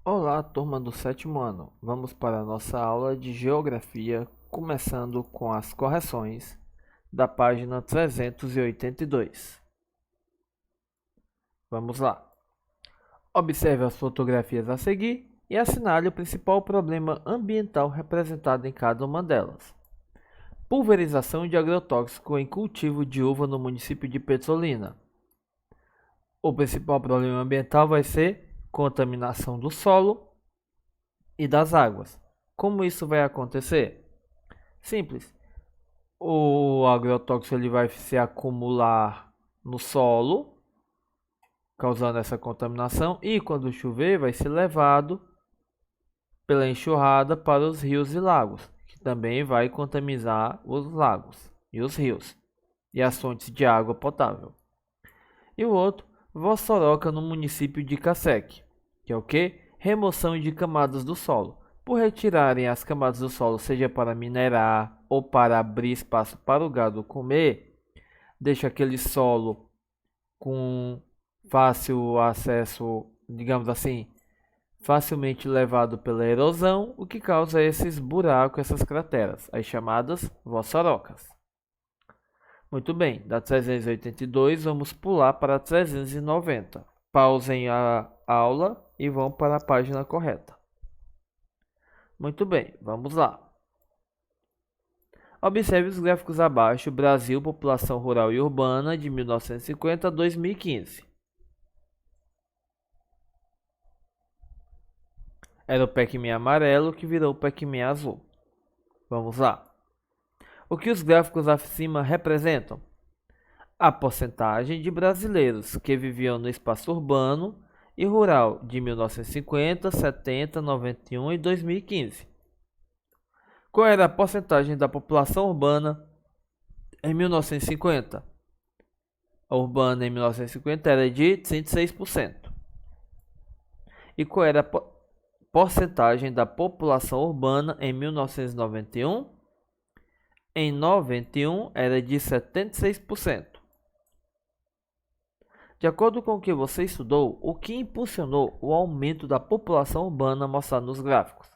Olá, turma do sétimo ano. Vamos para a nossa aula de Geografia, começando com as correções da página 382. Vamos lá. Observe as fotografias a seguir e assinale o principal problema ambiental representado em cada uma delas. Pulverização de agrotóxico em cultivo de uva no município de Petrolina. O principal problema ambiental vai ser contaminação do solo e das águas. Como isso vai acontecer? Simples. O agrotóxico ele vai se acumular no solo, causando essa contaminação, e quando chover vai ser levado pela enxurrada para os rios e lagos, que também vai contaminar os lagos e os rios e as fontes de água potável. E o outro, Vossoroca no município de Caceque, que é o que? Remoção de camadas do solo. Por retirarem as camadas do solo, seja para minerar ou para abrir espaço para o gado comer, deixa aquele solo com fácil acesso, digamos assim, facilmente levado pela erosão, o que causa esses buracos, essas crateras, as chamadas vossorocas. Muito bem, da 382 vamos pular para 390. Pausem a aula e vão para a página correta. Muito bem, vamos lá. Observe os gráficos abaixo: Brasil, população rural e urbana de 1950 a 2015. Era o Pac-Man amarelo que virou o Pac-Man azul. Vamos lá. O que os gráficos acima representam? A porcentagem de brasileiros que viviam no espaço urbano e rural de 1950, 70, 91 e 2015. Qual era a porcentagem da população urbana em 1950? A urbana em 1950 era de 106%. E qual era a porcentagem da população urbana em 1991? Em 91 era de 76%. De acordo com o que você estudou, o que impulsionou o aumento da população urbana mostrado nos gráficos?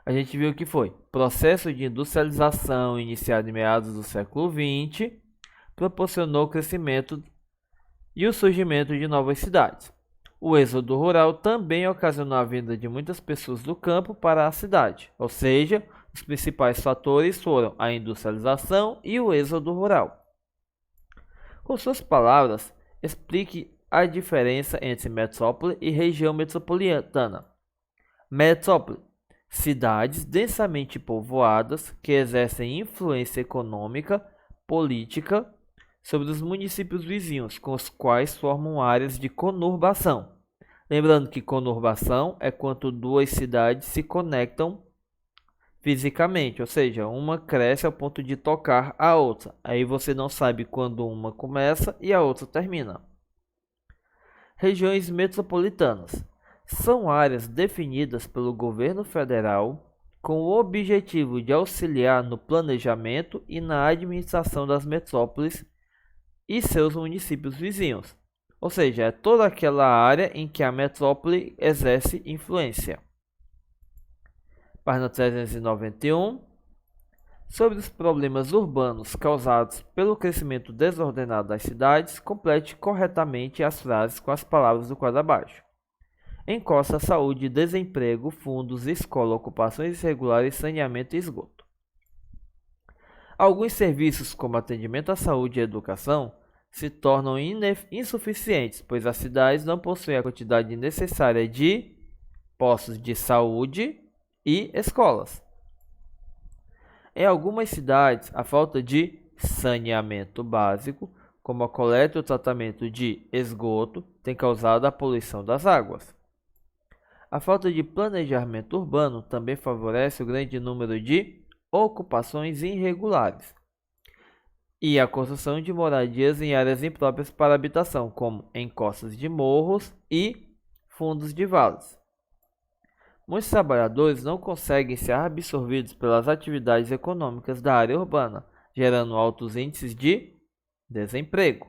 A gente viu que foi processo de industrialização iniciado em meados do século XX, proporcionou o crescimento e o surgimento de novas cidades. O êxodo rural também ocasionou a vinda de muitas pessoas do campo para a cidade, ou seja, os principais fatores foram a industrialização e o êxodo rural. Com suas palavras, explique a diferença entre metrópole e região metropolitana. Metrópole: cidades densamente povoadas que exercem influência econômica, política sobre os municípios vizinhos, com os quais formam áreas de conurbação. Lembrando que conurbação é quando duas cidades se conectam fisicamente, ou seja, uma cresce ao ponto de tocar a outra. Aí você não sabe quando uma começa e a outra termina. Regiões metropolitanas são áreas definidas pelo governo federal com o objetivo de auxiliar no planejamento e na administração das metrópoles e seus municípios vizinhos. Ou seja, é toda aquela área em que a metrópole exerce influência. Página 391. Sobre os problemas urbanos causados pelo crescimento desordenado das cidades, complete corretamente as frases com as palavras do quadro abaixo. Encosta saúde, desemprego, fundos, escola, ocupações irregulares, saneamento e esgoto. Alguns serviços, como atendimento à saúde e educação, se tornam insuficientes, pois as cidades não possuem a quantidade necessária de postos de saúde e escolas. Em algumas cidades, a falta de saneamento básico, como a coleta e o tratamento de esgoto, tem causado a poluição das águas. A falta de planejamento urbano também favorece o grande número de ocupações irregulares e a construção de moradias em áreas impróprias para habitação, como encostas de morros e fundos de vales. Muitos trabalhadores não conseguem ser absorvidos pelas atividades econômicas da área urbana, gerando altos índices de desemprego.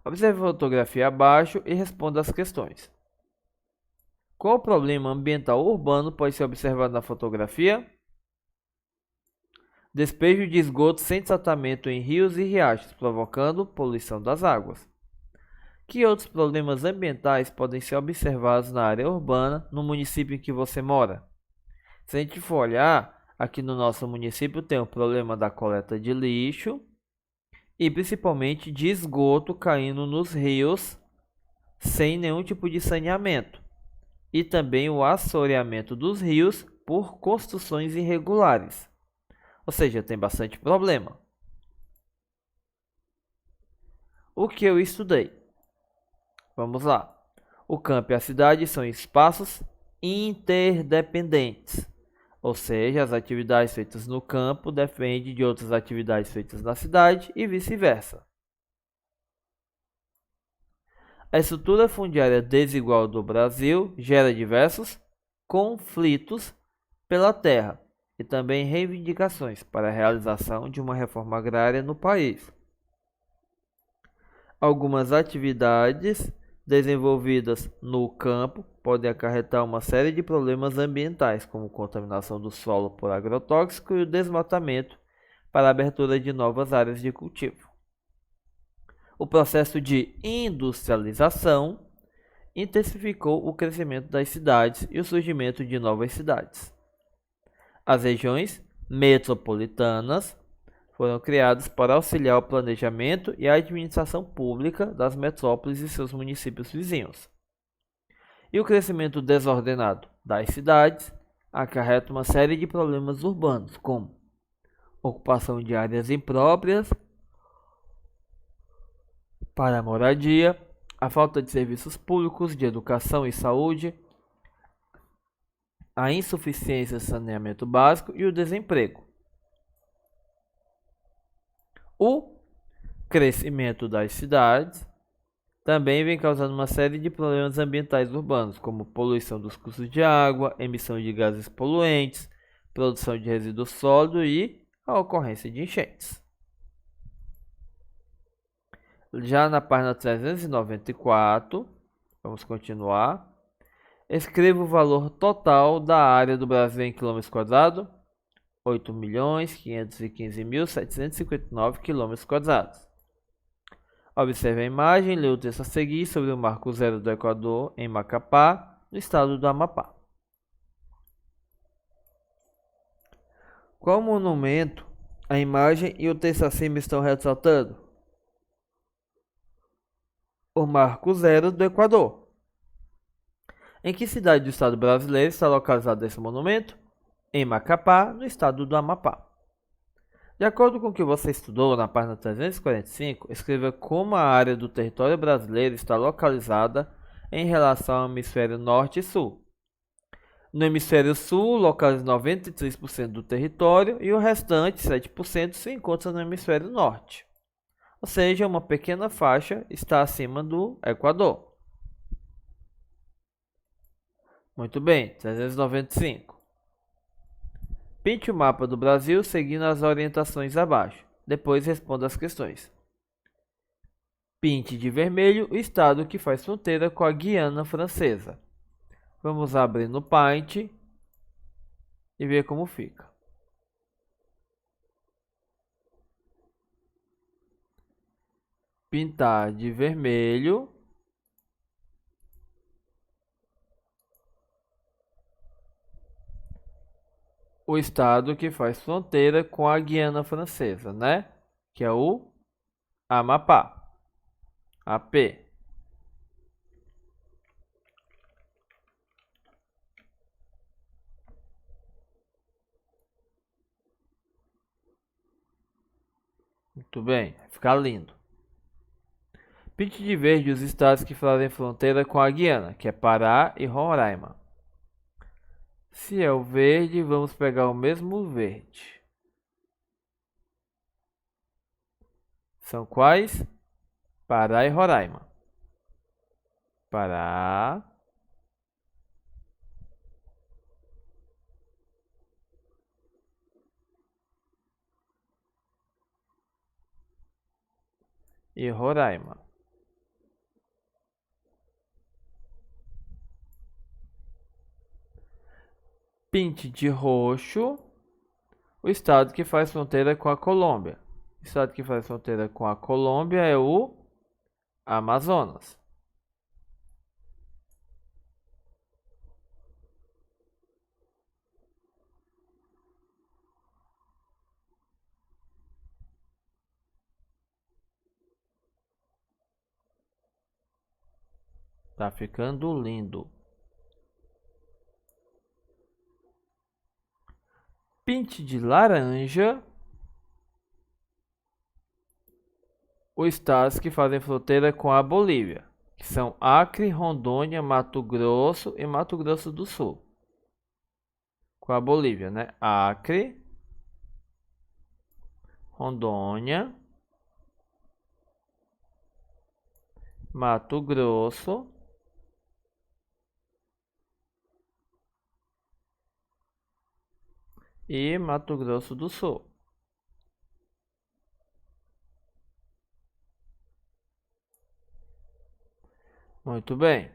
Observe a fotografia abaixo e responda as questões. Qual problema ambiental urbano pode ser observado na fotografia? Despejo de esgoto sem tratamento em rios e riachos, provocando poluição das águas. Que outros problemas ambientais podem ser observados na área urbana no município em que você mora? Se a gente for olhar, aqui no nosso município tem o problema da coleta de lixo e principalmente de esgoto caindo nos rios sem nenhum tipo de saneamento. E também o assoreamento dos rios por construções irregulares. Ou seja, tem bastante problema. O que eu estudei? Vamos lá. O campo e a cidade são espaços interdependentes. Ou seja, as atividades feitas no campo dependem de outras atividades feitas na cidade e vice-versa. A estrutura fundiária desigual do Brasil gera diversos conflitos pela terra e também reivindicações para a realização de uma reforma agrária no país. Algumas atividades desenvolvidas no campo podem acarretar uma série de problemas ambientais, como contaminação do solo por agrotóxico e o desmatamento para a abertura de novas áreas de cultivo. O processo de industrialização intensificou o crescimento das cidades e o surgimento de novas cidades. As regiões metropolitanas foram criadas para auxiliar o planejamento e a administração pública das metrópoles e seus municípios vizinhos. E o crescimento desordenado das cidades acarreta uma série de problemas urbanos, como ocupação de áreas impróprias para a moradia, a falta de serviços públicos de educação e saúde, a insuficiência de saneamento básico e o desemprego. O crescimento das cidades também vem causando uma série de problemas ambientais urbanos, como poluição dos cursos de água, emissão de gases poluentes, produção de resíduos sólidos e a ocorrência de enchentes. Já na página 394, vamos continuar. Escreva o valor total da área do Brasil em quilômetros quadrados. 8.515.759 km². Observe a imagem, leia o texto a seguir sobre o Marco Zero do Equador em Macapá, no estado do Amapá. Qual monumento a imagem e o texto acima estão ressaltando? O Marco Zero do Equador. Em que cidade do estado brasileiro está localizado esse monumento? Em Macapá, no estado do Amapá. De acordo com o que você estudou na página 345, escreva como a área do território brasileiro está localizada em relação ao hemisfério norte e sul. No hemisfério sul, localiza 93% do território e o restante, 7%, se encontra no hemisfério norte. Ou seja, uma pequena faixa está acima do Equador. Muito bem, 395. Pinte o mapa do Brasil seguindo as orientações abaixo. Depois responda as questões. Pinte de vermelho o estado que faz fronteira com a Guiana Francesa. Vamos abrir no Paint e ver como fica. Pintar de vermelho o estado que faz fronteira com a Guiana Francesa, né? Que é o Amapá. AP. Muito bem, vai ficar lindo. Pinte de verde os estados que fazem fronteira com a Guiana, que é Pará e Roraima. Se é o verde, vamos pegar o mesmo verde. São quais? Pará e Roraima. Pará e Roraima. Pinte de roxo o estado que faz fronteira com a Colômbia. O estado que faz fronteira com a Colômbia é o Amazonas. Tá ficando lindo. Pinte de laranja os estados que fazem fronteira com a Bolívia, que são Acre, Rondônia, Mato Grosso e Mato Grosso do Sul. Com a Bolívia, né? Acre, Rondônia, Mato Grosso e Mato Grosso do Sul. Muito bem.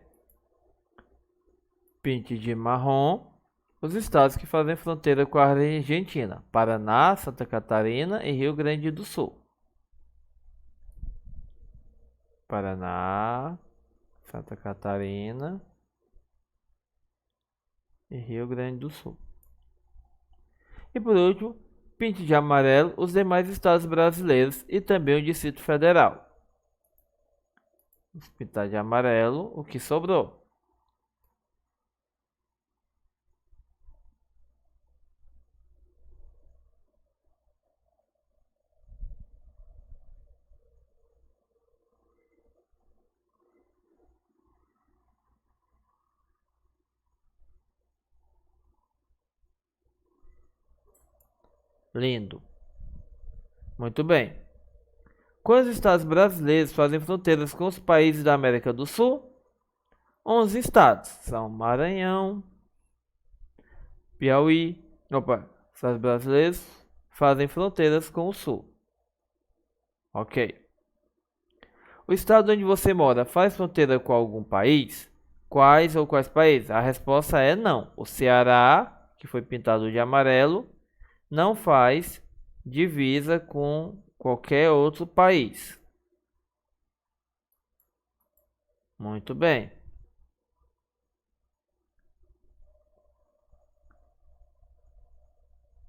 Pinte de marrom os estados que fazem fronteira com a Argentina: Paraná, Santa Catarina e Rio Grande do Sul. Paraná, Santa Catarina e Rio Grande do Sul. E por último, pinte de amarelo os demais estados brasileiros e também o Distrito Federal. Vamos pintar de amarelo o que sobrou. Lindo. Muito bem. Quantos estados brasileiros fazem fronteiras com os países da América do Sul? 11 estados. São Maranhão, Piauí. Estados brasileiros fazem fronteiras com o Sul. Ok. O estado onde você mora faz fronteira com algum país? Quais ou quais países? A resposta é não. O Ceará, que foi pintado de amarelo, não faz divisa com qualquer outro país. Muito bem.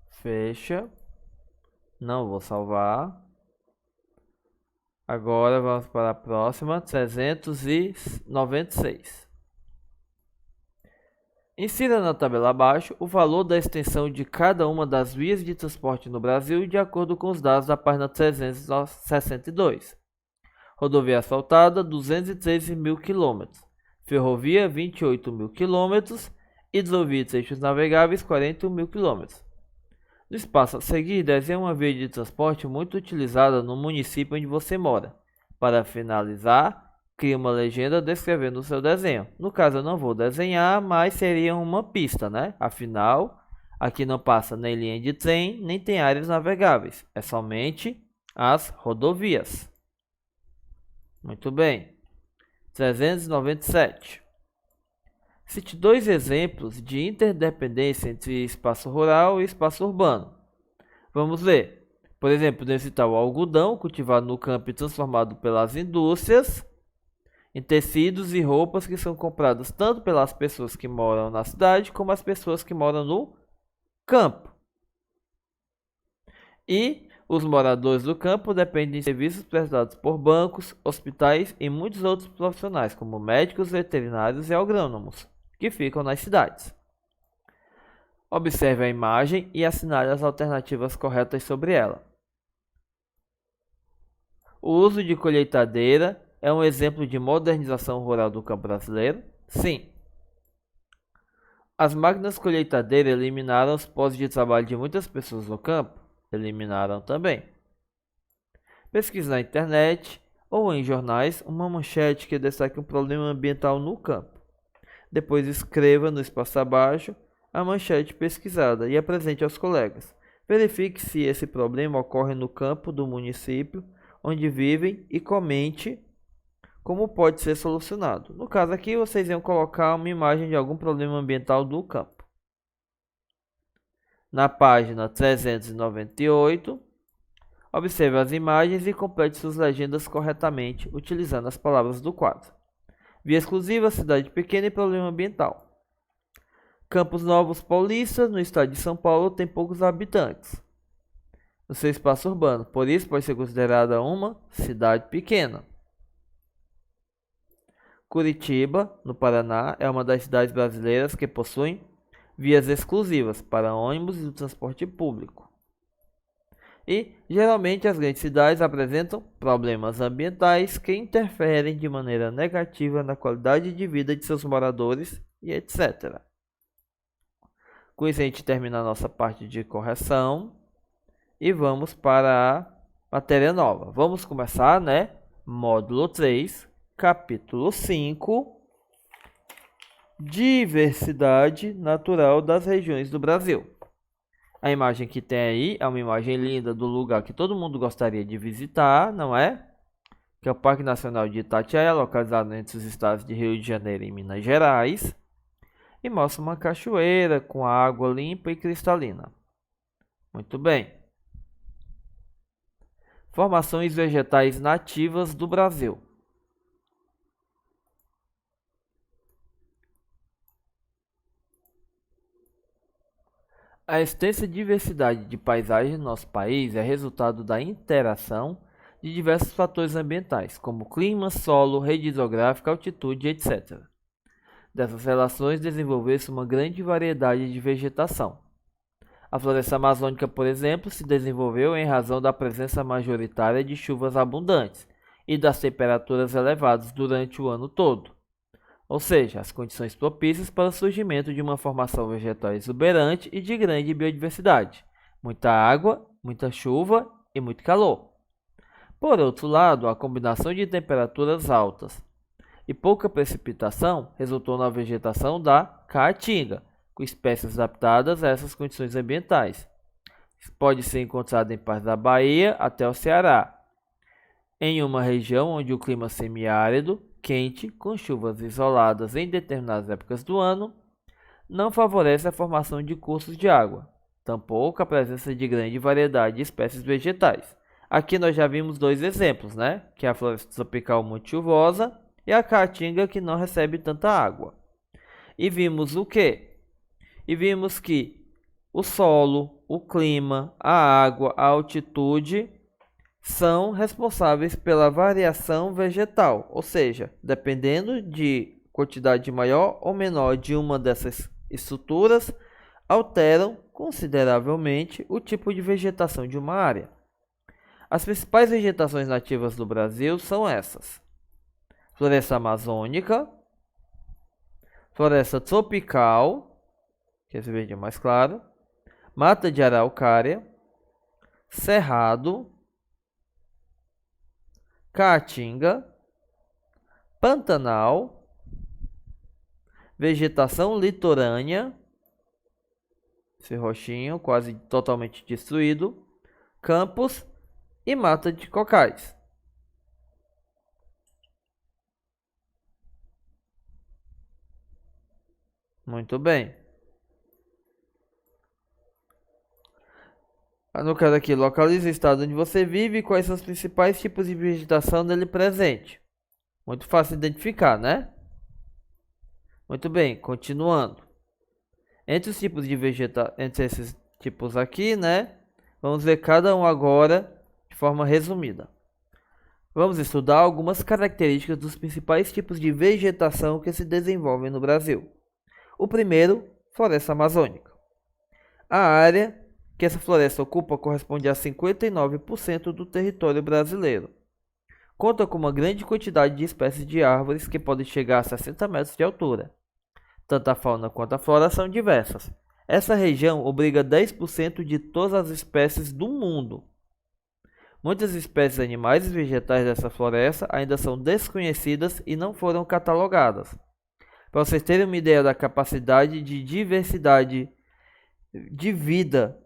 Fecha. Não vou salvar. Agora vamos para a próxima, 396. Insira na tabela abaixo o valor da extensão de cada uma das vias de transporte no Brasil de acordo com os dados da página 362. Rodovia asfaltada, 213 mil km. Ferrovia, 28 mil km. Hidrovia e trechos navegáveis, 40 mil km. No espaço a seguir, desenhe uma via de transporte muito utilizada no município onde você mora. Para finalizar, crie uma legenda descrevendo o seu desenho. No caso, eu não vou desenhar, mas seria uma pista, né? Afinal, aqui não passa nem linha de trem, nem tem áreas navegáveis. É somente as rodovias. Muito bem. 397. Cite dois exemplos de interdependência entre espaço rural e espaço urbano. Vamos ver. Por exemplo, podemos citar o algodão, cultivado no campo e transformado pelas indústrias, em tecidos e roupas que são comprados tanto pelas pessoas que moram na cidade, como as pessoas que moram no campo. E os moradores do campo dependem de serviços prestados por bancos, hospitais e muitos outros profissionais, como médicos, veterinários e agrônomos, que ficam nas cidades. Observe a imagem e assinale as alternativas corretas sobre ela. O uso de colheitadeira é um exemplo de modernização rural do campo brasileiro? Sim. As máquinas colheitadeiras eliminaram os postos de trabalho de muitas pessoas no campo? Eliminaram também. Pesquise na internet ou em jornais uma manchete que destaque um problema ambiental no campo. Depois escreva no espaço abaixo a manchete pesquisada e apresente aos colegas. Verifique se esse problema ocorre no campo do município onde vivem e comente como pode ser solucionado. No caso aqui, vocês iam colocar uma imagem de algum problema ambiental do campo. na página 398. Observe as imagens e complete suas legendas corretamente, utilizando as palavras do quadro. Via exclusiva, cidade pequena e problema ambiental. Campos Novos Paulista, no estado de São Paulo, tem poucos habitantes no seu espaço urbano, por isso pode ser considerada uma cidade pequena. Curitiba, no Paraná, é uma das cidades brasileiras que possuem vias exclusivas para ônibus e o transporte público. E, geralmente, as grandes cidades apresentam problemas ambientais que interferem de maneira negativa na qualidade de vida de seus moradores e etc. Com isso, a gente termina a nossa parte de correção e vamos para a matéria nova. Vamos começar, né? Módulo 3, capítulo 5, Diversidade Natural das Regiões do Brasil. A imagem que tem aí é uma imagem linda do lugar que todo mundo gostaria de visitar, não é? Que é o Parque Nacional de Itatiaia, localizado entre os estados de Rio de Janeiro e Minas Gerais. E mostra uma cachoeira com água limpa e cristalina. Muito bem. Formações vegetais nativas do Brasil. A extensa diversidade de paisagens no nosso país é resultado da interação de diversos fatores ambientais, como clima, solo, rede hidrográfica, altitude, etc. Dessas relações desenvolveu-se uma grande variedade de vegetação. A floresta amazônica, por exemplo, se desenvolveu em razão da presença majoritária de chuvas abundantes e das temperaturas elevadas durante o ano todo. Ou seja, as condições propícias para o surgimento de uma formação vegetal exuberante e de grande biodiversidade, muita água, muita chuva e muito calor. Por outro lado, a combinação de temperaturas altas e pouca precipitação resultou na vegetação da caatinga, com espécies adaptadas a essas condições ambientais. Pode ser encontrada em partes da Bahia até o Ceará, em uma região onde o clima é semiárido, quente, com chuvas isoladas em determinadas épocas do ano, não favorece a formação de cursos de água, tampouco a presença de grande variedade de espécies vegetais. Aqui nós já vimos dois exemplos, né? Que é a floresta tropical muito chuvosa e a caatinga que não recebe tanta água. E vimos o quê? E vimos que o solo, o clima, a água, a altitude são responsáveis pela variação vegetal, ou seja, dependendo de quantidade maior ou menor de uma dessas estruturas, alteram consideravelmente o tipo de vegetação de uma área. As principais vegetações nativas do Brasil são essas: floresta amazônica, floresta tropical, que esse verde é mais claro, mata de araucária, cerrado, caatinga, pantanal, vegetação litorânea, esse roxinho quase totalmente destruído, campos e mata de cocais. Muito bem. No caso aqui, localize o estado onde você vive e quais são os principais tipos de vegetação nele presente. Muito fácil de identificar, né? Muito bem, continuando. Entre os tipos de entre esses tipos aqui, né? Vamos ver cada um agora de forma resumida. Vamos estudar algumas características dos principais tipos de vegetação que se desenvolvem no Brasil. O primeiro, floresta amazônica. A área que essa floresta ocupa corresponde a 59% do território brasileiro. Conta com uma grande quantidade de espécies de árvores que podem chegar a 60 metros de altura. Tanto a fauna quanto a flora são diversas. Essa região abriga 10% de todas as espécies do mundo. Muitas espécies animais e vegetais dessa floresta ainda são desconhecidas e não foram catalogadas. Para vocês terem uma ideia da capacidade de diversidade de vida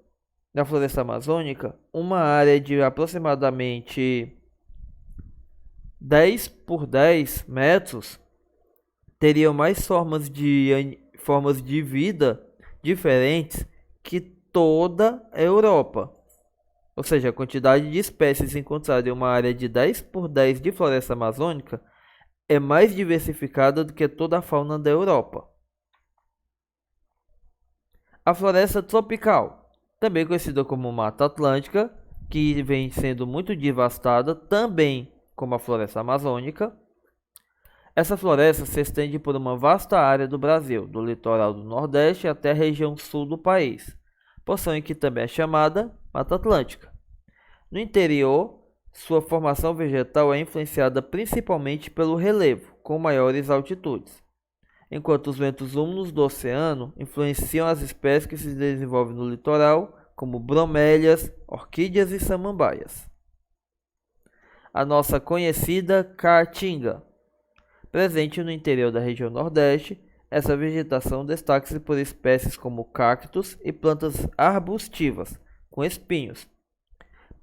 da floresta amazônica, uma área de aproximadamente 10 por 10 metros teria mais formas de vida diferentes que toda a Europa. Ou seja, a quantidade de espécies encontradas em uma área de 10 por 10 de floresta amazônica é mais diversificada do que toda a fauna da Europa. A floresta tropical, também conhecida como Mata Atlântica, que vem sendo muito devastada, também como a floresta amazônica. Essa floresta se estende por uma vasta área do Brasil, do litoral do Nordeste até a região sul do país, porção em que também é chamada Mata Atlântica. No interior, sua formação vegetal é influenciada principalmente pelo relevo, com maiores altitudes, enquanto os ventos úmidos do oceano influenciam as espécies que se desenvolvem no litoral, como bromélias, orquídeas e samambaias. A nossa conhecida caatinga. Presente no interior da região Nordeste, essa vegetação destaca-se por espécies como cactos e plantas arbustivas, com espinhos,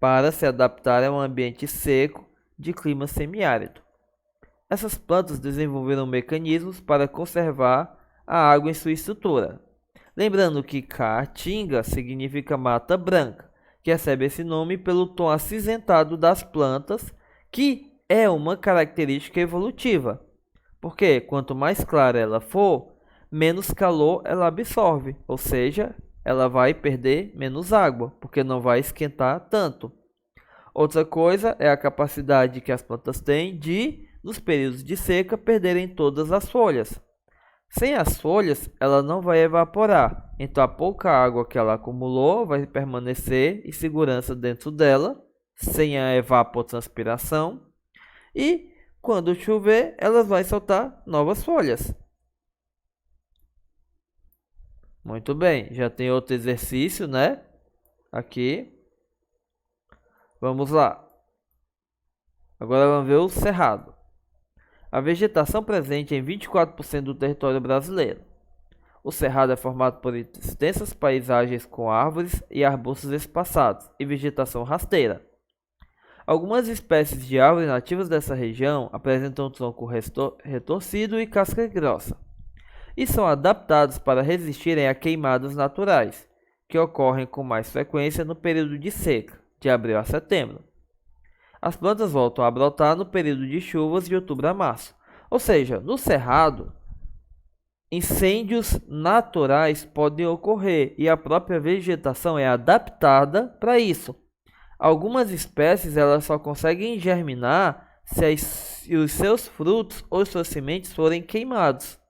para se adaptar a um ambiente seco de clima semiárido. Essas plantas desenvolveram mecanismos para conservar a água em sua estrutura. Lembrando que caatinga significa mata branca, que recebe esse nome pelo tom acinzentado das plantas, que é uma característica evolutiva. Porque quanto mais clara ela for, menos calor ela absorve, ou seja, ela vai perder menos água, porque não vai esquentar tanto. Outra coisa é a capacidade que as plantas têm de, nos períodos de seca, perderem todas as folhas. Sem as folhas, ela não vai evaporar, então a pouca água que ela acumulou vai permanecer em segurança dentro dela, sem a evapotranspiração, e quando chover, elas vão soltar novas folhas. Muito bem, já tem outro exercício, né? Aqui. Vamos lá. Agora vamos ver o cerrado. A vegetação presente em 24% do território brasileiro. O cerrado é formado por extensas paisagens com árvores e arbustos espaçados e vegetação rasteira. Algumas espécies de árvores nativas dessa região apresentam tronco retorcido e casca grossa, e são adaptados para resistirem a queimadas naturais, que ocorrem com mais frequência no período de seca, de abril a setembro. As plantas voltam a brotar no período de chuvas de outubro a março. Ou seja, no cerrado, incêndios naturais podem ocorrer e a própria vegetação é adaptada para isso. Algumas espécies elas só conseguem germinar se os seus frutos ou suas sementes forem queimados,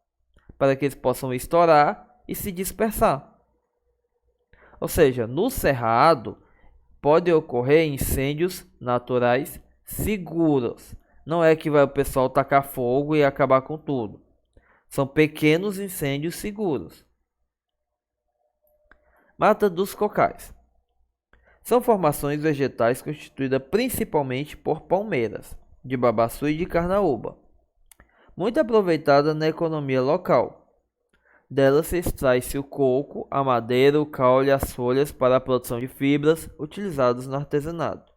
para que eles possam estourar e se dispersar. Ou seja, no cerrado pode ocorrer incêndios naturais seguros. Não é que vai o pessoal tacar fogo e acabar com tudo. São pequenos incêndios seguros. Mata dos cocais. São formações vegetais constituídas principalmente por palmeiras, de babaçu e de carnaúba, muito aproveitada na economia local. Delas se extrai-se o coco, a madeira, o caule e as folhas para a produção de fibras utilizadas no artesanato.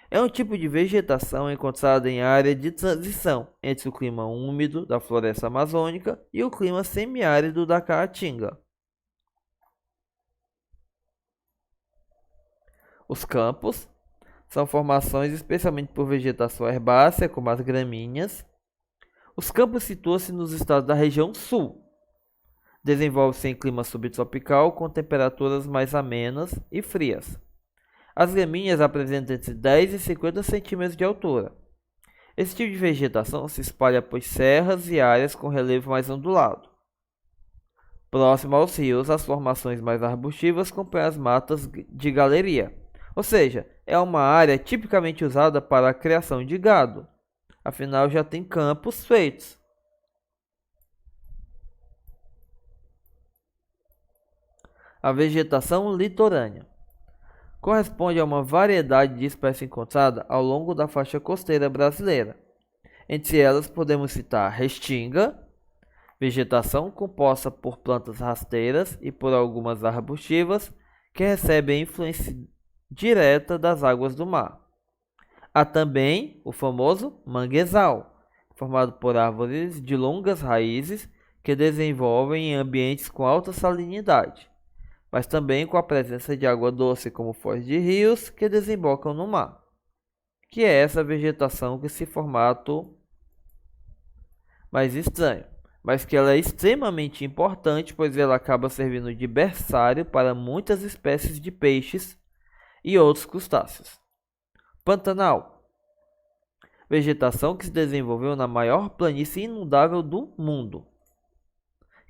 É um tipo de vegetação encontrada em área de transição entre o clima úmido da floresta amazônica e o clima semiárido da caatinga. Os campos são formações especialmente por vegetação herbácea, como as gramíneas. Os campos situam-se nos estados da região sul. Desenvolve-se em clima subtropical, com temperaturas mais amenas e frias. As gramíneas apresentam entre 10 e 50 centímetros de altura. Esse tipo de vegetação se espalha por serras e áreas com relevo mais ondulado. Próximo aos rios, as formações mais arbustivas compõem as matas de galeria. Ou seja, é uma área tipicamente usada para a criação de gado. Afinal, já tem campos feitos. A vegetação litorânea corresponde a uma variedade de espécies encontrada ao longo da faixa costeira brasileira. Entre elas, podemos citar a restinga, vegetação composta por plantas rasteiras e por algumas arbustivas que recebem influência direta das águas do mar. Há também o famoso manguezal, formado por árvores de longas raízes que desenvolvem em ambientes com alta salinidade. mas também com a presença de água doce, como foz de rios que desembocam no mar, que é essa vegetação com esse formato mais estranho, mas que ela é extremamente importante, pois ela acaba servindo de berçário para muitas espécies de peixes e outros crustáceos. Pantanal, vegetação que se desenvolveu na maior planície inundável do mundo,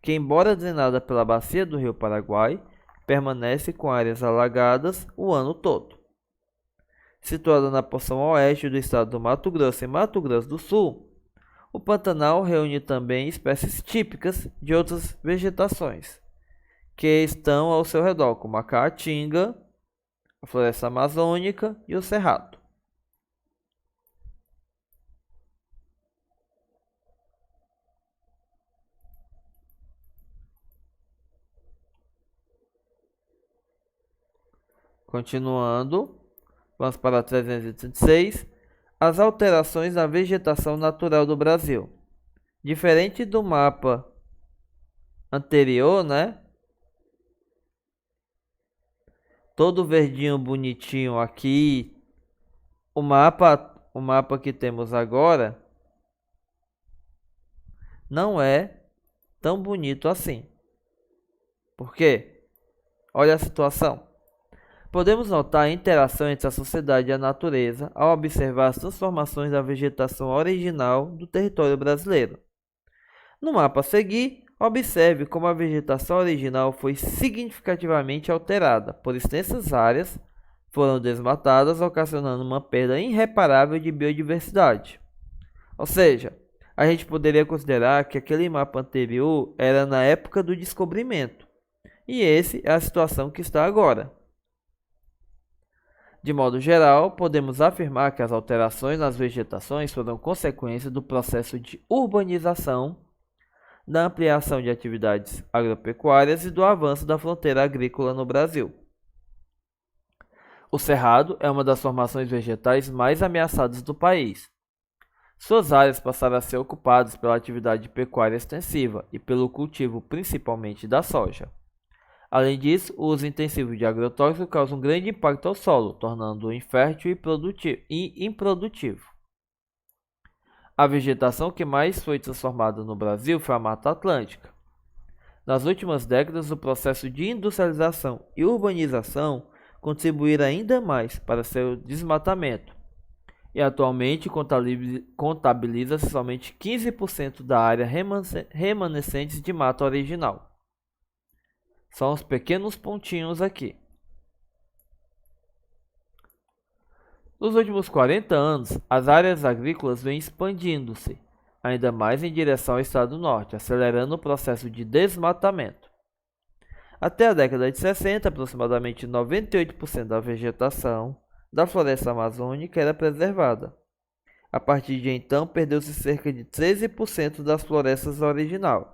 que, embora drenada pela bacia do rio Paraguai, permanece com áreas alagadas o ano todo. Situada na porção oeste do estado do Mato Grosso e Mato Grosso do Sul, o Pantanal reúne também espécies típicas de outras vegetações que estão ao seu redor, como a caatinga, a floresta amazônica e o cerrado. Continuando, vamos para 336. As alterações na vegetação natural do Brasil. Diferente do mapa anterior, né? Todo verdinho bonitinho aqui. O mapa que temos agora não é tão bonito assim. Por quê? Olha a situação. Podemos notar a interação entre a sociedade e a natureza ao observar as transformações da vegetação original do território brasileiro. No mapa a seguir, observe como a vegetação original foi significativamente alterada, por extensas áreas foram desmatadas, ocasionando uma perda irreparável de biodiversidade. Ou seja, a gente poderia considerar que aquele mapa anterior era na época do descobrimento, e essa é a situação que está agora. De modo geral, podemos afirmar que as alterações nas vegetações foram consequência do processo de urbanização, da ampliação de atividades agropecuárias e do avanço da fronteira agrícola no Brasil. O cerrado é uma das formações vegetais mais ameaçadas do país. Suas áreas passaram a ser ocupadas pela atividade pecuária extensiva e pelo cultivo principalmente da soja. Além disso, o uso intensivo de agrotóxicos causa um grande impacto ao solo, tornando-o infértil e improdutivo. A vegetação que mais foi transformada no Brasil foi a Mata Atlântica. Nas últimas décadas, o processo de industrialização e urbanização contribuíram ainda mais para seu desmatamento, e atualmente contabiliza-se somente 15% da área remanescente de mata original. São os pequenos pontinhos aqui. Nos últimos 40 anos, as áreas agrícolas vêm expandindo-se, ainda mais em direção ao estado norte, acelerando o processo de desmatamento. Até a década de 60, aproximadamente 98% da vegetação da floresta amazônica era preservada. A partir de então, perdeu-se cerca de 13% das florestas original.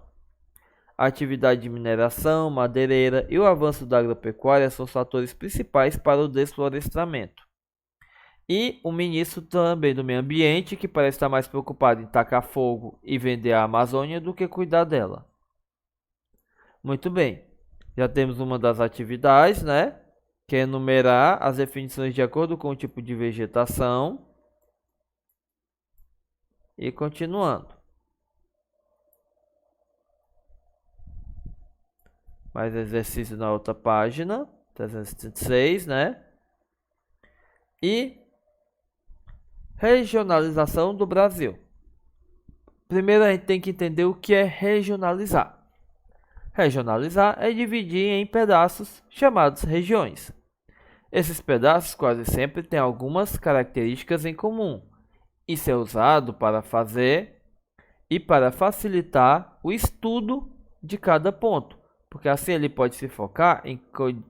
A atividade de mineração, madeireira e o avanço da agropecuária são os fatores principais para o desflorestamento. E o ministro também do Meio Ambiente, que parece estar mais preocupado em tacar fogo e vender a Amazônia do que cuidar dela. Muito bem, já temos uma das atividades, né? Que é enumerar as definições de acordo com o tipo de vegetação. E continuando. Mais exercício na outra página, 336, né? E regionalização do Brasil. Primeiro a gente tem que entender o que é regionalizar. Regionalizar é dividir em pedaços chamados regiões. Esses pedaços quase sempre têm algumas características em comum. Isso é usado para fazer e para facilitar o estudo de cada ponto, porque assim ele pode se focar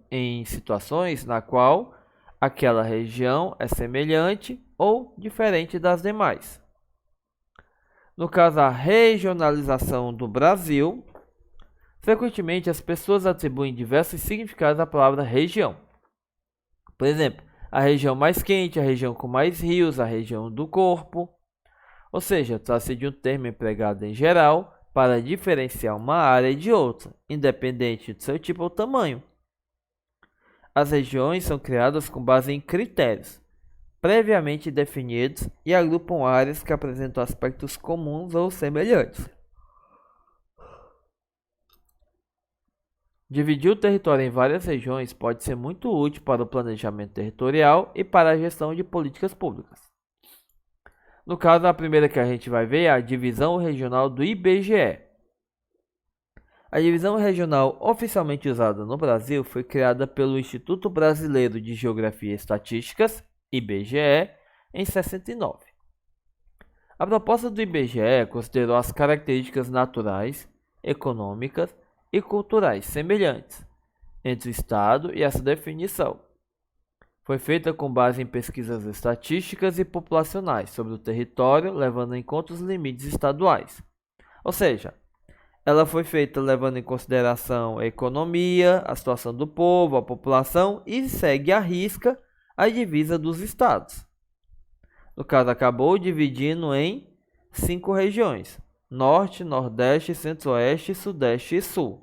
em situações na qual aquela região é semelhante ou diferente das demais. No caso, a regionalização do Brasil, frequentemente as pessoas atribuem diversos significados à palavra região. Por exemplo, a região mais quente, a região com mais rios, a região do corpo. Ou seja, trata-se de um termo empregado em geral para diferenciar uma área de outra, independente do seu tipo ou tamanho. As regiões são criadas com base em critérios previamente definidos e agrupam áreas que apresentam aspectos comuns ou semelhantes. Dividir o território em várias regiões pode ser muito útil para o planejamento territorial e para a gestão de políticas públicas. No caso, a primeira que a gente vai ver é a divisão regional do IBGE. A divisão regional oficialmente usada no Brasil foi criada pelo Instituto Brasileiro de Geografia e Estatísticas, IBGE, em 69. A proposta do IBGE considerou as características naturais, econômicas e culturais semelhantes entre o Estado e essa definição. Foi feita com base em pesquisas estatísticas e populacionais sobre o território, levando em conta os limites estaduais. Ou seja, ela foi feita levando em consideração a economia, a situação do povo, a população e segue à risca a divisa dos estados. No caso, acabou dividindo em 5 regiões: Norte, Nordeste, Centro-Oeste, Sudeste e Sul.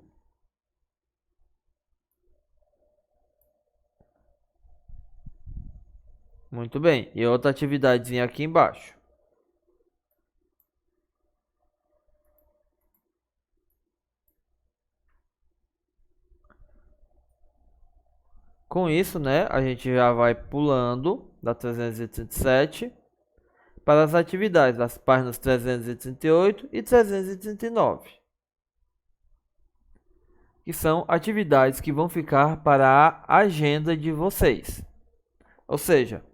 Muito bem, e outra atividadezinha aqui embaixo. Com isso, né, a gente já vai pulando da 337 para as atividades das páginas 338 e 339, que são atividades que vão ficar para a agenda de vocês. Ou seja,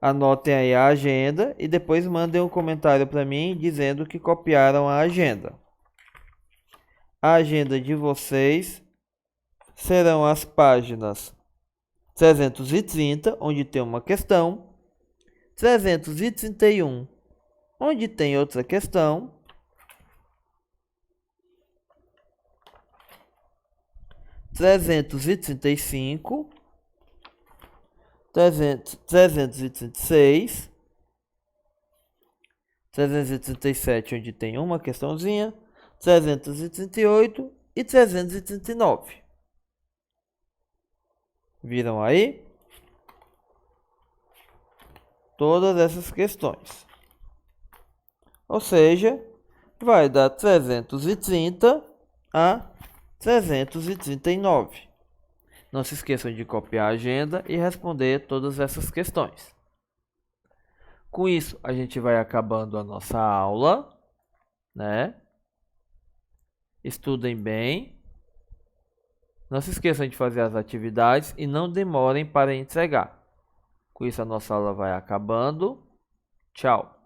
anotem aí a agenda e depois mandem um comentário para mim dizendo que copiaram a agenda. A agenda de vocês serão as páginas 330, onde tem uma questão, 331, onde tem outra questão, 335, 336, 337, onde tem uma questãozinha, 338 e 339. Viram aí? Todas essas questões. Ou seja, vai dar 330 a 339. Não se esqueçam de copiar a agenda e responder todas essas questões. Com isso, a gente vai acabando a nossa aula, né? Estudem bem. Não se esqueçam de fazer as atividades e não demorem para entregar. Com isso, a nossa aula vai acabando. Tchau!